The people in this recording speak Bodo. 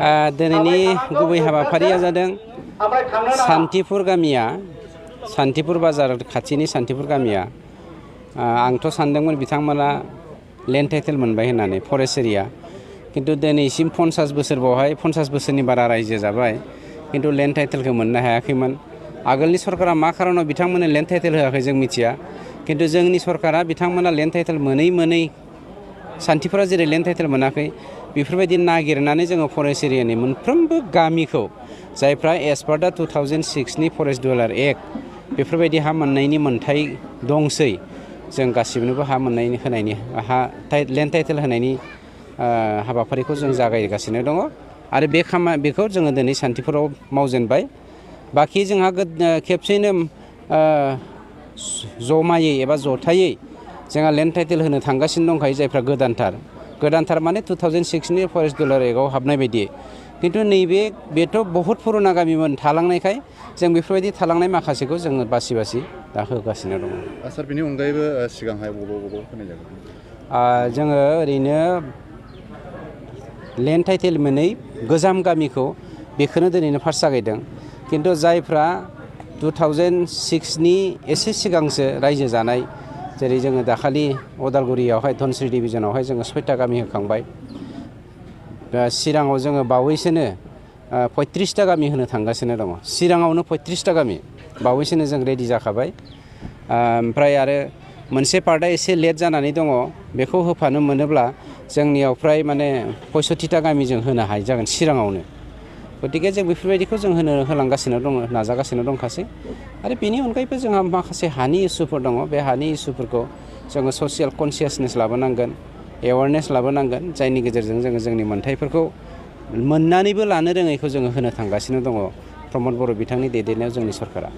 दिनैनि गुबै हाबाफारिया जादों सान्तिपुर गामिया सान्तिपुर बाजार खाथिनि सान्तिपुर गामिया आंथ' सानदोंमोन बिथांमोना लेन्ड टाइटेल मोनबाय होननानै फरेस्ट एरिया किन्तु दिनैसिम 50 बोसोर बावहाय 50 बोसोरनि बारा रायजो जाबाय किन्तु लेन्ड टाइटेलखौ मोननो हायाखैमोन। आगोलनि सरकारा मा खारनाव बिथांमोननो लेन्ड टाइटेल होआखै जों मिथिया किन्तु जोंनि सरकारा बिथांमोना लेन्ड टाइटेल मोनै सान्तिपुरा जेरै लेन्ड टाइटेल मोनाखै बेफोरबायदि नागिरनानै जोङो फरेस्ट एरियानि मोनफ्रोमबो गामिखौ जायफ्रा एस पार दा 2006नि फरेस्ट डिवेलपार एक्ट बेफोरबायदि हा मोननायनि मोन्थाय दंसै जों गासिबनोबो हा मोननायनि होनायनि हा लेन्ड टाइटेल होनायनि हाबाफारिखौ जों जागायगासिनो दङ आरो बेखौ जोङो दिनै सान्तिपुराव मावजेनबाय। बाखि जोंहा खेबसेनो जमायै एबा जथायै जोंहा लेन्ड टाइटेल होनो थांगासिनो दंखायो जायफ्रा गोदानथार माने 2006नि फरेस्ट डिवेलपार एक्टआव हाबनाय बायदि किन्तु बेथ' बहुत पुरुना गामिमोन थालांनायखाय जों बेफोरबायदि थालांनाय माखासेखौ जोङो बासि दा होगासिनो दङ। सार बेनि अनगायैबो सिगांहाय बबाव होनाय जागोन? जोङो ओरैनो लेन्ड टाइटेल मोनै गोजाम गामिखौ बेखौनो दिनैनो फार्स्ट जागायदों किन्तु जायफ्रा 2006नि एसे सिगांसो रायजो जानाय जेरै जोङो दाखालि अदालगुरियावहाय धनस्रि डिभिजनावहाय जोङो 6टा गामि होखांबाय। चिराङाव जोङो बावैसोनो 35टा गामि होनो थांगासिनो दङ। चिराङावनो 35टा गामि बावैसोनो जों रेडि जाखाबाय। ओमफ्राय आरो मोनसे पार्टआ एसे लेट जानानै दङ बेखौ होफानो मोनोब्ला जोंनियाव फ्राय माने 65टा गामि जों होनो हायो जागोन चिराङावनो। गतिके जों बेफोरबायदिखौ जों होलांगासिनो दङ नाजागासिनो दंखासै आरो बेनि अनगायैबो जोंहा माखासे हानि इसुफोर दङ बे हानि इसुफोरखौ जोङो ससियेल कनसियासनेस लाबोनांगोन एवारनेस लाबोनांगोन जायनि गेजेरजों जोङो जोंनि मोन्थायफोरखौ मोननानैबो लानो रोङैखौ जोङो होनो थांगासिनो दङ प्रमद बर' बिथांनि दैदेननायाव जोंनि सरकारा।